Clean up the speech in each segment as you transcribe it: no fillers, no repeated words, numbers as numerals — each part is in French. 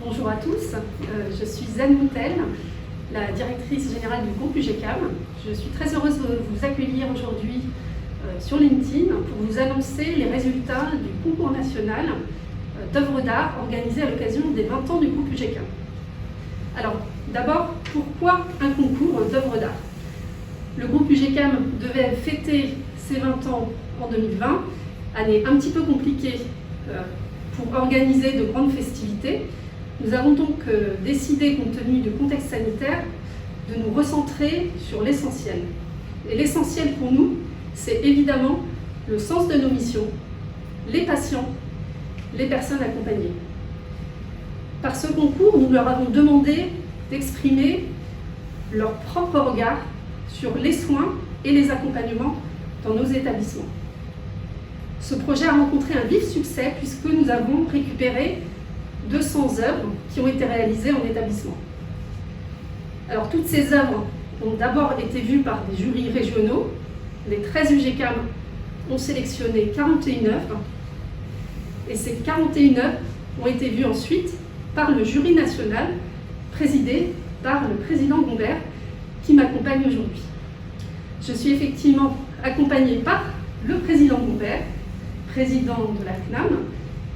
Bonjour à tous, je suis Anne Moutel, la directrice générale du groupe UGCAM. Je suis très heureuse de vous accueillir aujourd'hui sur LinkedIn pour vous annoncer les résultats du concours national d'œuvres d'art organisé à l'occasion des 20 ans du groupe UGCAM. Alors, d'abord, pourquoi un concours d'œuvres d'art? Le groupe UGCAM devait fêter ses 20 ans en 2020, année un petit peu compliquée pour organiser de grandes festivités. Nous avons donc décidé, compte tenu du contexte sanitaire, de nous recentrer sur l'essentiel. Et l'essentiel pour nous, c'est évidemment le sens de nos missions, les patients, les personnes accompagnées. Par ce concours, nous leur avons demandé d'exprimer leur propre regard sur les soins et les accompagnements dans nos établissements. Ce projet a rencontré un vif succès puisque nous avons récupéré 200 œuvres qui ont été réalisées en établissement. Alors toutes ces œuvres ont d'abord été vues par des jurys régionaux. Les 13 UGCAM ont sélectionné 41 œuvres et ces 41 œuvres ont été vues ensuite par le jury national présidé par le président Gombert qui m'accompagne aujourd'hui. Je suis effectivement accompagnée par le président Gombert, président de la CNAM,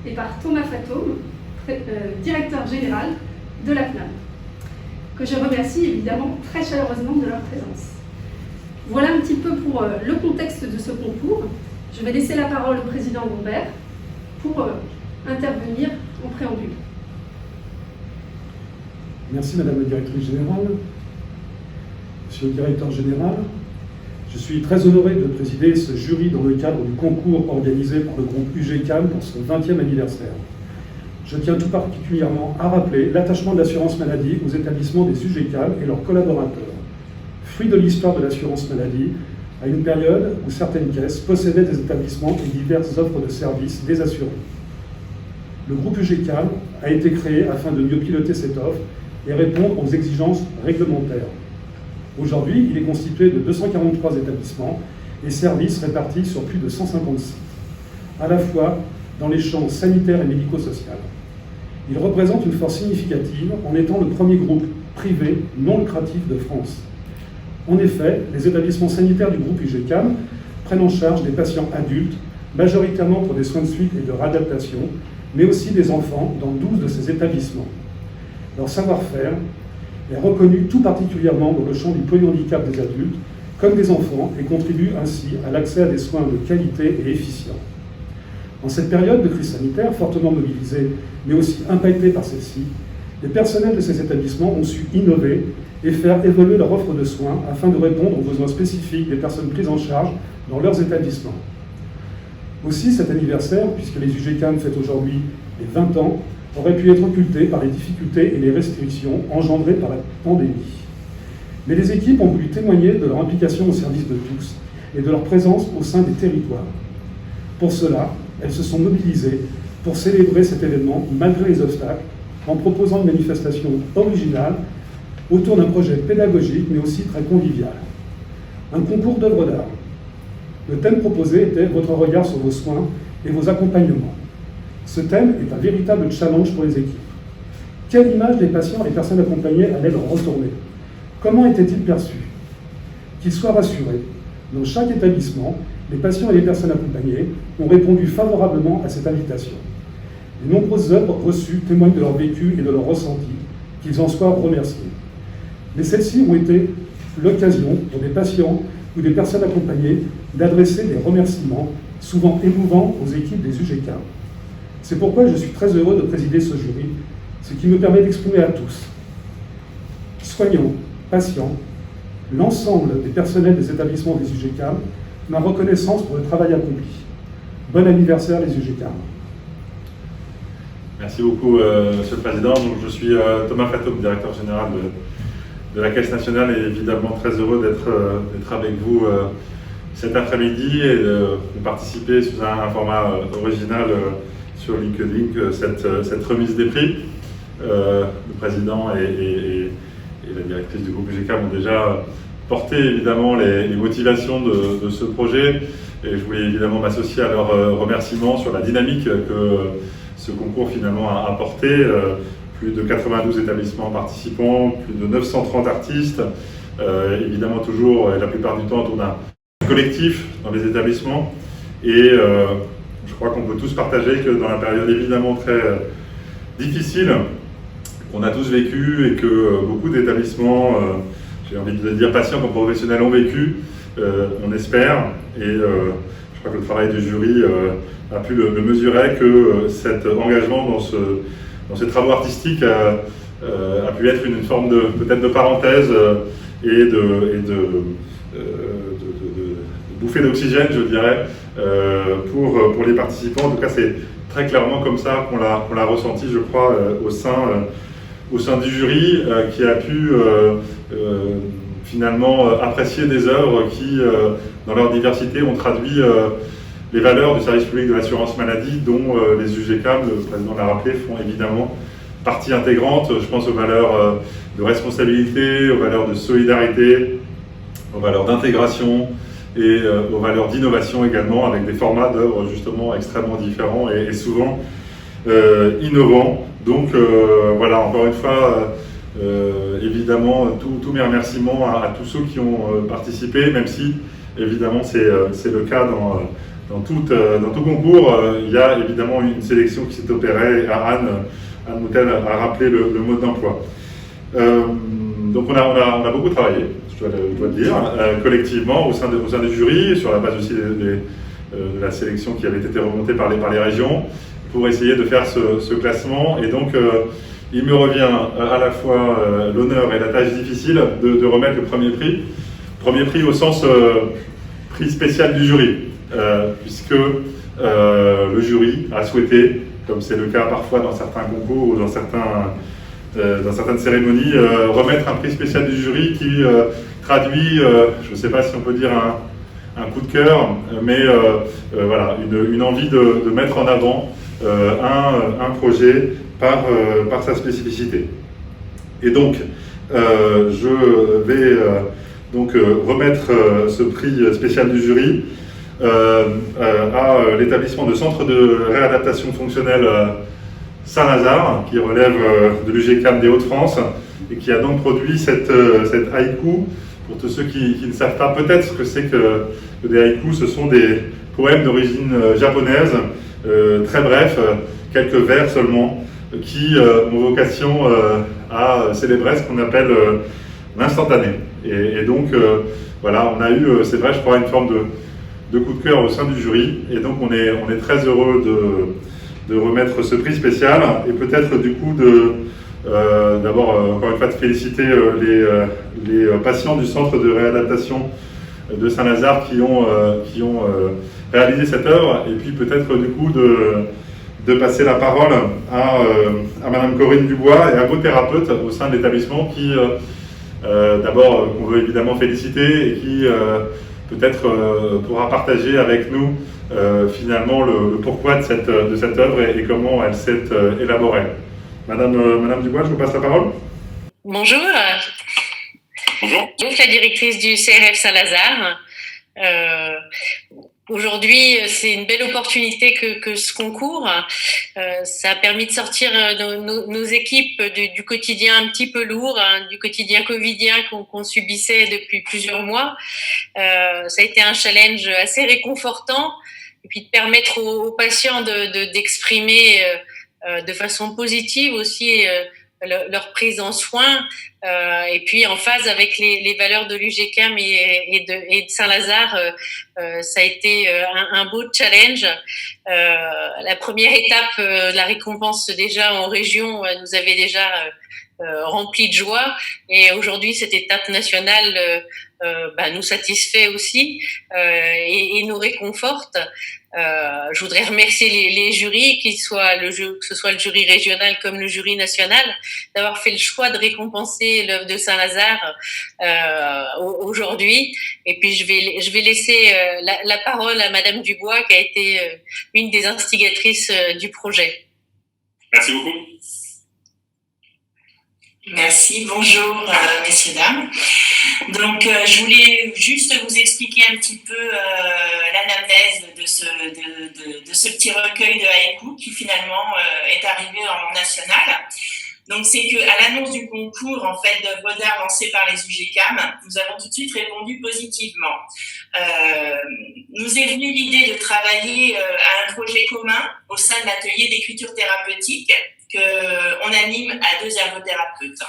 et par Thomas Fatome, directeur général de la CNAM, que je remercie évidemment très chaleureusement de leur présence. Voilà un petit peu pour le contexte de ce concours. Je vais laisser la parole au président Gombert pour intervenir en préambule. Merci Madame la Directrice Générale. Monsieur le Directeur Général, je suis très honoré de présider ce jury dans le cadre du concours organisé par le groupe UGCAM pour son 20e anniversaire. Je tiens tout particulièrement à rappeler l'attachement de l'assurance maladie aux établissements des UGCAM et leurs collaborateurs. Fruit de l'histoire de l'assurance maladie, à une période où certaines caisses possédaient des établissements et diverses offres de services des assurés. Le groupe UGCAM a été créé afin de mieux piloter cette offre et répondre aux exigences réglementaires. Aujourd'hui, il est constitué de 243 établissements et services répartis sur plus de 150 sites, à la fois dans les champs sanitaires et médico-social. Il représente une force significative en étant le premier groupe privé non lucratif de France. En effet, les établissements sanitaires du groupe UGCAM prennent en charge des patients adultes, majoritairement pour des soins de suite et de réadaptation, mais aussi des enfants dans 12 de ces établissements. Leur savoir-faire est reconnu tout particulièrement dans le champ du polyhandicap des adultes, comme des enfants, et contribue ainsi à l'accès à des soins de qualité et efficients. En cette période de crise sanitaire, fortement mobilisée, mais aussi impactée par celle-ci, les personnels de ces établissements ont su innover et faire évoluer leur offre de soins afin de répondre aux besoins spécifiques des personnes prises en charge dans leurs établissements. Aussi, cet anniversaire, puisque les UGCAM fêtent aujourd'hui les 20 ans, aurait pu être occulté par les difficultés et les restrictions engendrées par la pandémie. Mais les équipes ont voulu témoigner de leur implication au service de tous et de leur présence au sein des territoires. Pour cela, elles se sont mobilisées pour célébrer cet événement malgré les obstacles, en proposant une manifestation originale autour d'un projet pédagogique mais aussi très convivial. Un concours d'œuvres d'art. Le thème proposé était « Votre regard sur vos soins et vos accompagnements ». Ce thème est un véritable challenge pour les équipes. Quelle image des patients et personnes accompagnées allaient leur retourner? Comment étaient-ils perçus? Qu'ils soient rassurés, dans chaque établissement, les patients et les personnes accompagnées ont répondu favorablement à cette invitation. Les nombreuses œuvres reçues témoignent de leur vécu et de leur ressenti, qu'ils en soient remerciés. Mais celles-ci ont été l'occasion pour des patients ou des personnes accompagnées d'adresser des remerciements, souvent émouvants, aux équipes des UGCAM. C'est pourquoi je suis très heureux de présider ce jury, ce qui me permet d'exprimer à tous, soignants, patients, l'ensemble des personnels des établissements des UGCAM, ma reconnaissance pour le travail accompli. Bon anniversaire les UGCAM. Merci beaucoup, Monsieur le Président. Donc, je suis Thomas Fatome, directeur général de la Caisse nationale, et évidemment très heureux d'être avec vous cet après-midi et de participer sous un format original sur LinkedIn, cette remise des prix. Le Président et la directrice du groupe UGCAM ont déjà porté évidemment les motivations de ce projet, et je voulais évidemment m'associer à leurs remerciements sur la dynamique que ce concours finalement a apporté plus de 92 établissements participants, plus de 930 artistes, évidemment toujours, et la plupart du temps, on a un collectif dans les établissements, et je crois qu'on peut tous partager que dans la période évidemment très difficile qu'on a tous vécu et que beaucoup d'établissements, j'ai envie de dire patients comme professionnels, ont vécu, on espère, et je crois que le travail du jury a pu le mesurer, que cet engagement dans ces travaux artistiques a pu être une forme peut-être de parenthèse et de bouffée d'oxygène, je dirais, pour les participants. En tout cas, c'est très clairement comme ça qu'on l'a ressenti, je crois, au sein du jury, qui a pu finalement apprécier des œuvres qui, dans leur diversité, ont traduit les valeurs du service public de l'assurance maladie, dont les UGCAM, le président l'a rappelé, font évidemment partie intégrante. Je pense aux valeurs de responsabilité, aux valeurs de solidarité, aux valeurs d'intégration et aux valeurs d'innovation également, avec des formats d'œuvres justement extrêmement différents et souvent innovants. Donc voilà, encore une fois, évidemment, tous mes remerciements à tous ceux qui ont participé, même si évidemment c'est le cas dans tout concours. Il y a évidemment une sélection qui s'est opérée. Anne Moutel a rappelé le mode d'emploi. Donc on a beaucoup travaillé, je dois le dire, collectivement au sein du jury, sur la base aussi de la sélection qui avait été remontée par les régions, pour essayer de faire ce classement. Et donc il me revient à la fois l'honneur et la tâche difficile de remettre le premier prix. Premier prix au sens prix spécial du jury, puisque le jury a souhaité, comme c'est le cas parfois dans certains concours ou dans certaines cérémonies, remettre un prix spécial du jury qui traduit, je ne sais pas si on peut dire un coup de cœur, mais voilà, une envie de mettre en avant un projet par sa spécificité. Et donc, je vais remettre ce prix spécial du jury à l'établissement de centre de réadaptation fonctionnelle Saint-Lazare, qui relève de l'UGCAM des Hauts-de-France, et qui a donc produit cette haïku. Pour tous ceux qui ne savent pas peut-être ce que c'est que des haïkus, ce sont des poèmes d'origine japonaise, très brefs, quelques vers seulement, qui ont vocation à célébrer ce qu'on appelle l'instantané. Et donc, voilà, on a eu, c'est vrai, je crois, une forme de coup de cœur au sein du jury, et donc on est très heureux de remettre ce prix spécial, et peut-être du coup d'abord, encore une fois, de féliciter les patients du centre de réadaptation de Saint-Lazare qui ont réalisé cette œuvre, et puis peut-être du coup de passer la parole à Madame Corinne Dubois et à vos thérapeutes au sein de l'établissement qui, d'abord, qu'on veut évidemment féliciter, et qui peut-être pourra partager avec nous finalement le pourquoi de cette œuvre et comment elle s'est élaborée. Madame Dubois, je vous passe la parole. Bonjour. Bonjour. Donc la directrice du CRF Saint-Lazare. Aujourd'hui, c'est une belle opportunité que ce concours. Ça a permis de sortir nos équipes du quotidien un petit peu lourd, du quotidien covidien qu'on subissait depuis plusieurs mois. Ça a été un challenge assez réconfortant, et puis de permettre aux patients d'exprimer de façon positive aussi leur prise en soin, et puis en phase avec les valeurs de l'UGCAM et de Saint-Lazare. Ça a été un beau challenge. La première étape, la récompense déjà en région, nous avait déjà rempli de joie, et aujourd'hui cette étape nationale nous satisfait aussi et nous réconforte. Je voudrais remercier les jurys, que ce soit le jury régional comme le jury national, d'avoir fait le choix de récompenser l'œuvre de Saint-Lazare aujourd'hui. Et puis je vais laisser la parole à Madame Dubois, qui a été une des instigatrices du projet. Merci beaucoup. Merci, bonjour messieurs, dames. Donc je voulais juste vous expliquer un petit peu l'anamnèse de ce petit recueil de haïkus qui finalement est arrivé en national. Donc, c'est qu'à l'annonce du concours, en fait, d'œuvres d'art lancé par les UGCAM, nous avons tout de suite répondu positivement. Nous est venue l'idée de travailler à un projet commun au sein de l'atelier d'écriture thérapeutique qu'on anime à 2 ergothérapeutes.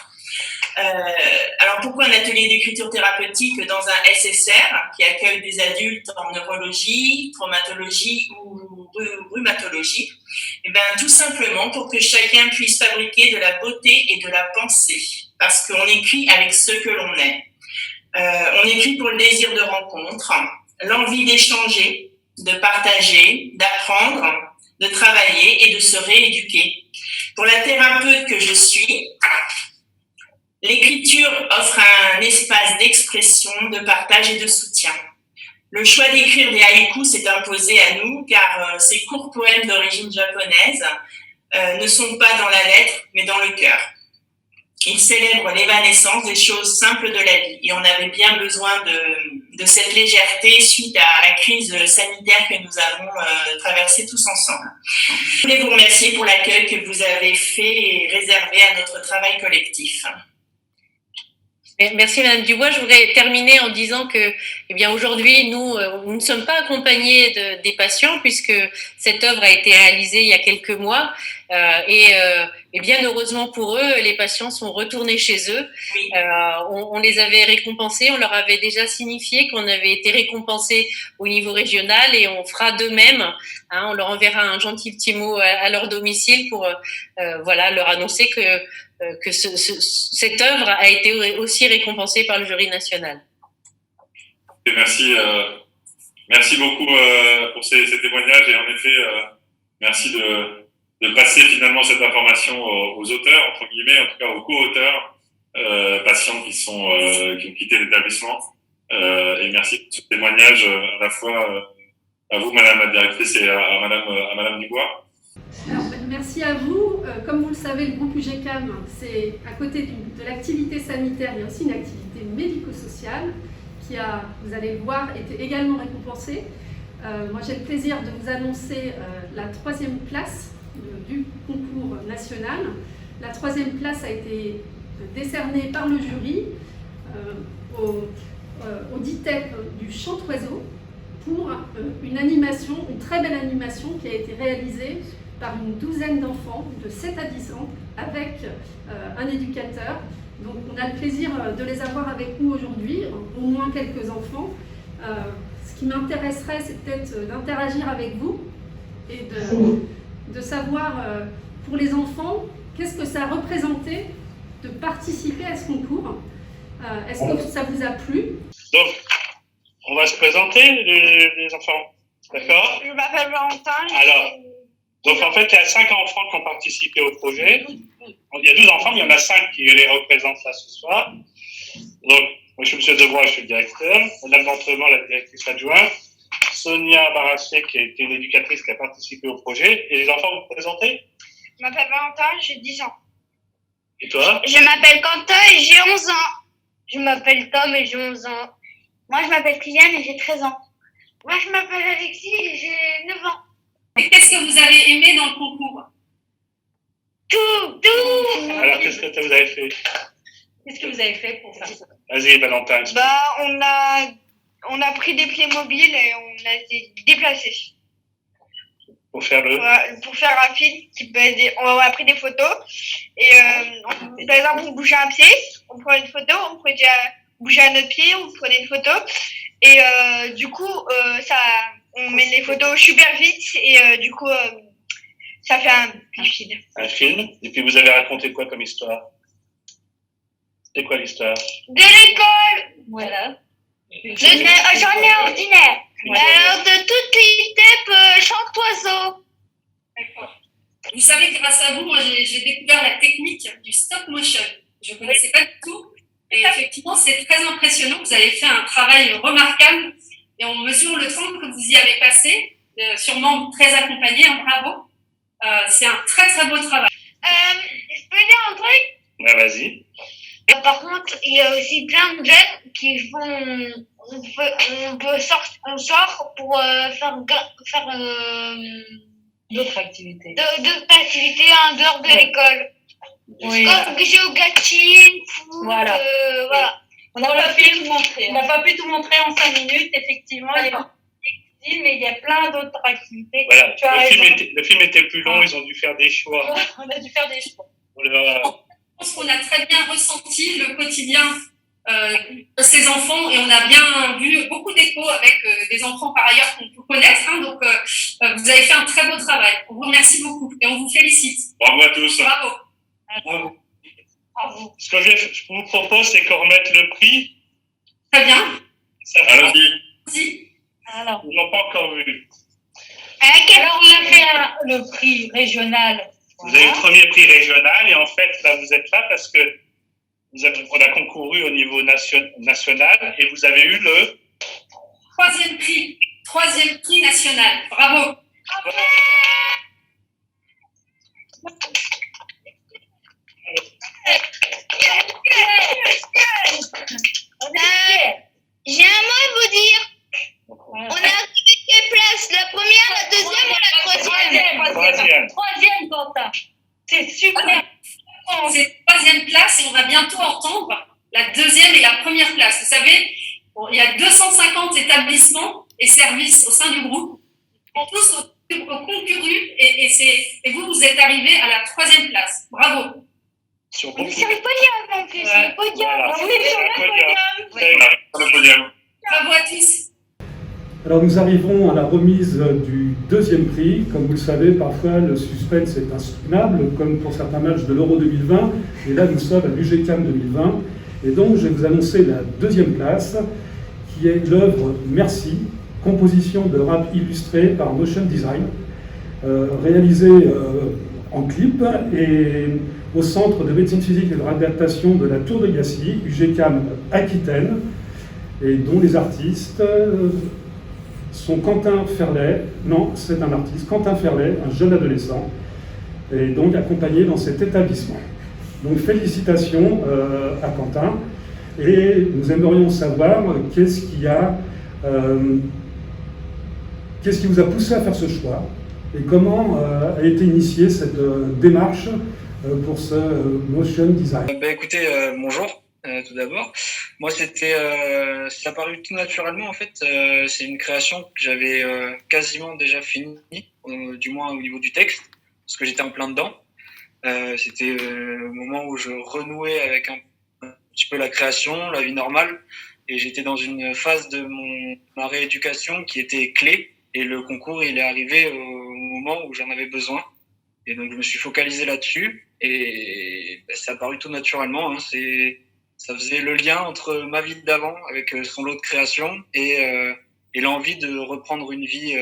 Alors, pourquoi un atelier d'écriture thérapeutique dans un SSR qui accueille des adultes en neurologie, traumatologie ou rhumatologie? Eh bien, tout simplement pour que chacun puisse fabriquer de la beauté et de la pensée, parce qu'on écrit avec ce que l'on est. On écrit pour le désir de rencontre, l'envie d'échanger, de partager, d'apprendre, de travailler et de se rééduquer. Pour la thérapeute que je suis, l'écriture offre un espace d'expression, de partage et de soutien. Le choix d'écrire des haïkus s'est imposé à nous car ces courts poèmes d'origine japonaise ne sont pas dans la lettre mais dans le cœur. Ils célèbrent l'évanescence des choses simples de la vie et on avait bien besoin de cette légèreté suite à la crise sanitaire que nous avons traversée tous ensemble. Je voulais vous remercier pour l'accueil que vous avez fait et réservé à notre travail collectif. Merci Madame Dubois. Je voudrais terminer en disant que, eh bien, aujourd'hui, nous ne sommes pas accompagnés des patients puisque cette œuvre a été réalisée il y a quelques mois et bien heureusement pour eux, les patients sont retournés chez eux. Oui. On les avait récompensés, on leur avait déjà signifié qu'on avait été récompensés au niveau régional et on fera de même. Hein, on leur enverra un gentil petit mot à leur domicile pour voilà, leur annoncer que cette œuvre a été aussi récompensée par le jury national. Et merci beaucoup pour ces témoignages et en effet, merci de passer finalement cette information aux auteurs, entre guillemets, en tout cas aux co-auteurs, patients qui ont quitté l'établissement. Et merci pour ce témoignage à la fois à vous, Madame la directrice, et à Madame Dubois. Alors, merci à vous. Comme vous le savez, le groupe UGCAM, c'est à côté de l'activité sanitaire, il y a aussi une activité médico-sociale qui a, vous allez le voir, été également récompensée. Moi, j'ai le plaisir de vous annoncer la 3e place du concours national. La 3e place a été décernée par le jury au DITEP du Chant-Oiseau pour une animation, une très belle animation qui a été réalisée par une 12aine d'enfants de 7 à 10 ans avec un éducateur. Donc on a le plaisir de les avoir avec nous aujourd'hui, au moins quelques enfants. Ce qui m'intéresserait, c'est peut-être d'interagir avec vous et de savoir pour les enfants qu'est-ce que ça a représenté de participer à ce concours. Est-ce que ça vous a plu? Donc, on va se présenter, les enfants. D'accord? Je m'appelle Valentin. Alors, donc en fait, il y a 5 enfants qui ont participé au projet. Il y a 12 enfants, mais il y en a 5 qui les représentent là ce soir. Donc, moi je suis M. Debois, je suis le directeur. Madame D'Entremont, la directrice adjointe. Sonia Barassier, qui est une éducatrice qui a participé au projet. Et les enfants, vous vous présentez? Je m'appelle Valentin, j'ai 10 ans. Et toi? Je m'appelle Quentin et j'ai 11 ans. Je m'appelle Tom et j'ai 11 ans. Moi, je m'appelle Kylian et j'ai 13 ans. Moi, je m'appelle Alexis et j'ai 9 ans. Et qu'est-ce que vous avez aimé dans le concours? Tout. Alors, qu'est-ce que vous avez fait? Qu'est-ce que vous avez fait pour faire ça? Vas-y, Valentin. On a pris des Playmobil et on les a déplacés. Pour faire Pour faire un film, on a pris des photos. Et par exemple, on bougeait un pied, on prenait une photo, on pouvait bouger un autre pied, on prenait une photo. Et du coup, on met les photos super vite et du coup, ça fait un film. Un film. Et puis, vous avez raconté quoi comme histoire? C'est quoi l'histoire? De l'école. Voilà. Journée ordinaire. Oui. Alors, de toute l'ITEP Chant-Oiseau. D'accord. Vous savez que grâce à vous, moi, j'ai découvert la technique du stop motion. Je ne connaissais pas du tout. Et effectivement, c'est très impressionnant. Vous avez fait un travail remarquable et on mesure le temps que vous y avez passé. Sûrement très accompagné, hein, bravo. C'est un très très beau travail. Je peux dire un truc? Ouais, vas-y. Par contre, il y a aussi plein de jeunes qui font. On sort pour faire D'autres activités. d'autres activités en dehors de l'école. Oui. Comme géographie, foot, Voilà. voilà. On n'a pas pu tout montrer. On n'a pas pu tout montrer en 5 minutes, effectivement. Mais il y a plein d'autres activités. Voilà. Tu as Le film était plus long, ils ont dû faire des choix. On a dû faire des choix. Voilà. Je pense qu'on a très bien ressenti le quotidien de ces enfants et on a bien vu beaucoup d'échos avec des enfants par ailleurs qu'on peut connaître. Hein, donc, vous avez fait un très beau travail. On vous remercie beaucoup et on vous félicite. Bravo à tous. Bravo. Bravo. Ce que je vous propose, c'est qu'on remette le prix. Très bien. Allons-y. Merci. Alors, Ils n'ont pas encore vu. alors, on a fait le prix régional. Vous avez le premier prix régional et en fait, là, vous êtes là parce que on a concouru au niveau national et vous avez eu le Troisième prix national. Bravo. J'ai un mot à vous dire. On a réussi quelle place? La première, la deuxième ou la troisième? Troisième, Quentin. C'est super. C'est la troisième place et on va bientôt entendre la deuxième et la première place. Vous savez, il y a 250 établissements et services au sein du groupe. Ils sont tous concourus et vous êtes arrivés à la troisième place. Bravo. sur On est beaucoup. sur le podium en plus, le podium. Voilà. On est sur le podium. Sur le podium. Bravo à tous. Alors nous arrivons à la remise du deuxième prix. Comme vous le savez, parfois le suspense est insoutenable, comme pour certains matchs de l'Euro 2020. Et là, nous sommes à l'UGCAM 2020. Et donc, je vais vous annoncer la deuxième place, qui est l'œuvre Merci, composition de rap illustré par Motion Design, réalisée en clip et au Centre de médecine physique et de réadaptation de la Tour de Gassy, UGCAM Aquitaine, et dont les artistes sont Quentin Ferlet, non, c'est un artiste, Quentin Ferlet, un jeune adolescent, et donc accompagné dans cet établissement. Donc félicitations à Quentin, et nous aimerions savoir qu'est-ce qui vous a poussé à faire ce choix, et comment a été initiée cette démarche pour ce motion design. Écoutez, bonjour. Tout d'abord, moi ça a paru tout naturellement en fait. C'est une création que j'avais quasiment déjà finie, du moins au niveau du texte, parce que j'étais en plein dedans. C'était le moment où je renouais avec un petit peu la création, la vie normale, et j'étais dans une phase de ma rééducation qui était clé, et le concours il est arrivé au moment où j'en avais besoin, et donc je me suis focalisé là-dessus, et ça a paru tout naturellement. Hein, ça faisait le lien entre ma vie d'avant avec son lot de création et l'envie de reprendre une vie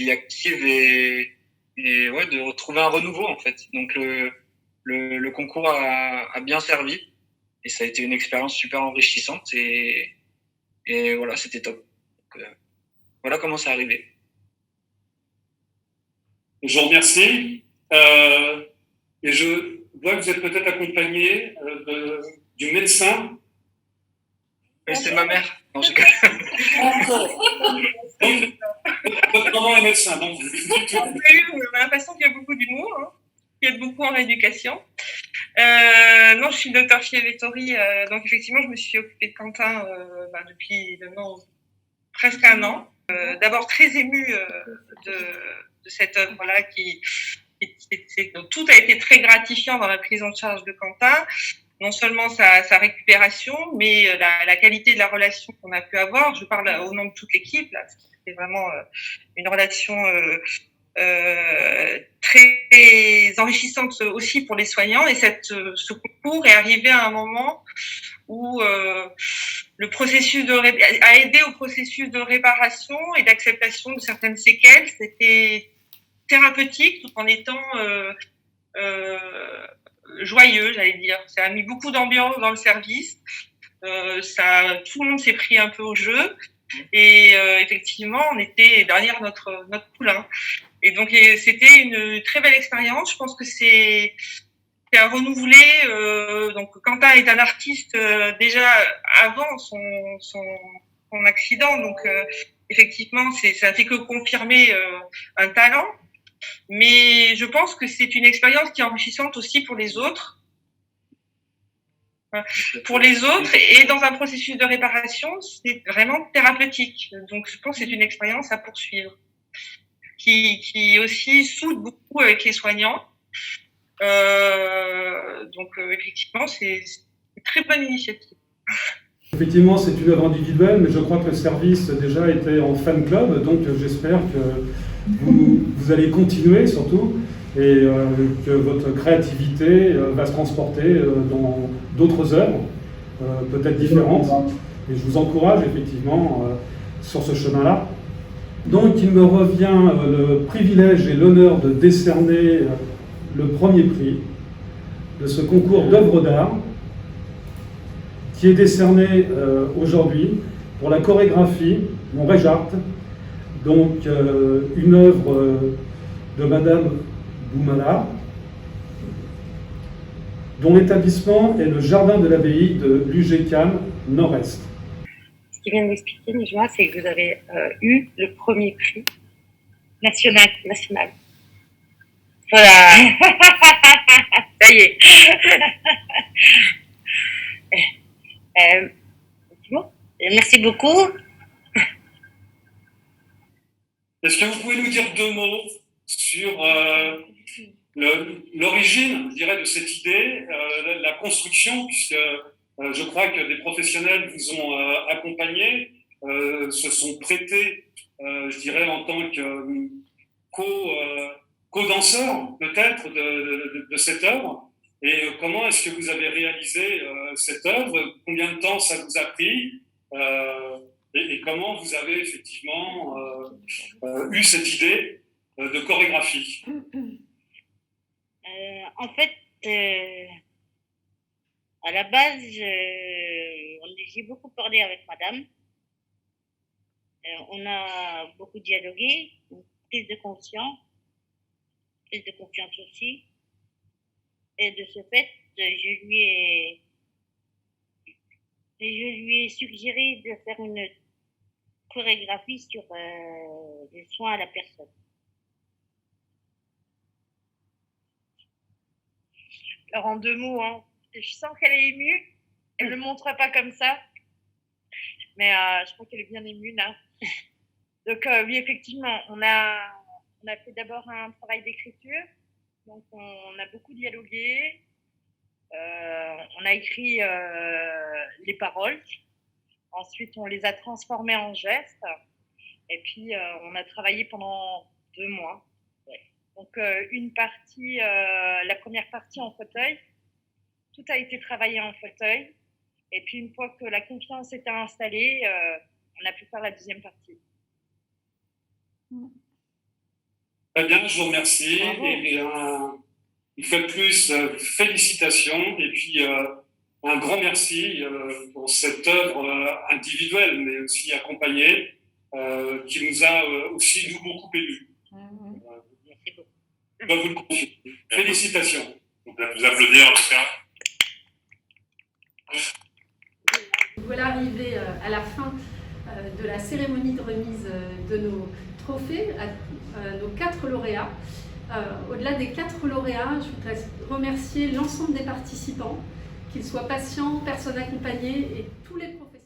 active et ouais, de retrouver un renouveau en fait. Donc le concours a bien servi et ça a été une expérience super enrichissante et voilà, c'était top. Donc, voilà comment ça arrivé. Je vous remercie. Et je vois que vous êtes peut-être accompagné du médecin. Oui, c'est ma mère. Non, je... Donc, votre maman est médecin. Donc... On a l'impression qu'il y a beaucoup d'humour, hein, qu'il y a beaucoup en rééducation. Non, je suis le docteur Fiavettori, donc effectivement, je me suis occupée de Quentin depuis maintenant presque un an. D'abord très émue de cette œuvre-là tout a été très gratifiant dans la prise en charge de Quentin, non seulement sa récupération, mais la qualité de la relation qu'on a pu avoir. Je parle au nom de toute l'équipe, là, c'était vraiment une relation très enrichissante aussi pour les soignants. Et ce concours est arrivé à un moment où le processus a aidé au processus de réparation et d'acceptation de certaines séquelles. C'était thérapeutique tout en étant joyeux, j'allais dire. Ça a mis beaucoup d'ambiance dans le service. Tout le monde s'est pris un peu au jeu. Et effectivement, on était derrière notre poulain. Et donc, c'était une très belle expérience. Je pense que c'est à renouveler. Donc, Quentin est un artiste déjà avant son accident. Donc, effectivement, ça fait que confirmer un talent. Mais je pense que c'est une expérience qui est enrichissante aussi pour les autres. Pour les autres, et dans un processus de réparation, c'est vraiment thérapeutique. Donc, je pense que c'est une expérience à poursuivre, qui aussi soude beaucoup avec les soignants. Donc, effectivement, c'est une très bonne initiative. Effectivement, c'est une œuvre individuelle, mais je crois que le service déjà était en fan club, donc j'espère que vous allez continuer surtout, et que votre créativité va se transporter dans d'autres œuvres, peut-être différentes. Et je vous encourage effectivement sur ce chemin-là. Donc il me revient le privilège et l'honneur de décerner le premier prix de ce concours d'œuvres d'art, qui est décerné aujourd'hui pour la chorégraphie, mon Réjart, donc une œuvre de Madame Boumala, dont l'établissement est le jardin de l'abbaye de l'UGCAM Nord-Est. Ce qu'il vient de m'expliquer, Nijma, c'est que vous avez eu le premier prix national. Voilà. Ça y est. Bon. Merci beaucoup. Est-ce que vous pouvez nous dire 2 mots sur l'origine, je dirais, de cette idée, la construction, puisque je crois que des professionnels vous ont accompagné, se sont prêtés, je dirais, en tant que co-danseurs, peut-être, de cette œuvre. Et comment est-ce que vous avez réalisé cette œuvre? Combien de temps ça vous a pris? Et comment vous avez effectivement eu cette idée de chorégraphie? En fait, à la base, j'ai beaucoup parlé avec madame. On a beaucoup dialogué, une prise de confiance aussi. Et de ce fait, je lui ai suggéré de faire une chorégraphie sur les soins à la personne. Alors en 2 mots, hein, je sens qu'elle est émue. Elle ne le montre pas comme ça, mais je crois qu'elle est bien émue là. Donc oui, effectivement, on a fait d'abord un travail d'écriture. Donc on a beaucoup dialogué. On a écrit les paroles. Ensuite, on les a transformées en gestes. Et puis, on a travaillé pendant 2 mois. Ouais. Donc, une partie, la première partie en fauteuil. Tout a été travaillé en fauteuil. Et puis, une fois que la confiance était installée, on a pu faire la deuxième partie. Très bien, je vous remercie. Et une fois de plus, félicitations. Et puis, un grand merci pour cette œuvre individuelle, mais aussi accompagnée, qui nous a aussi, nous, beaucoup émus. Merci beaucoup. Je dois vous le confier. Félicitations. On peut vous applaudir en tout cas. Voilà arrivé à la fin de la cérémonie de remise de nos trophées à nos 4 lauréats. Au-delà des 4 lauréats, je voudrais remercier l'ensemble des participants, qu'ils soient patients, personnes accompagnées et tous les professionnels.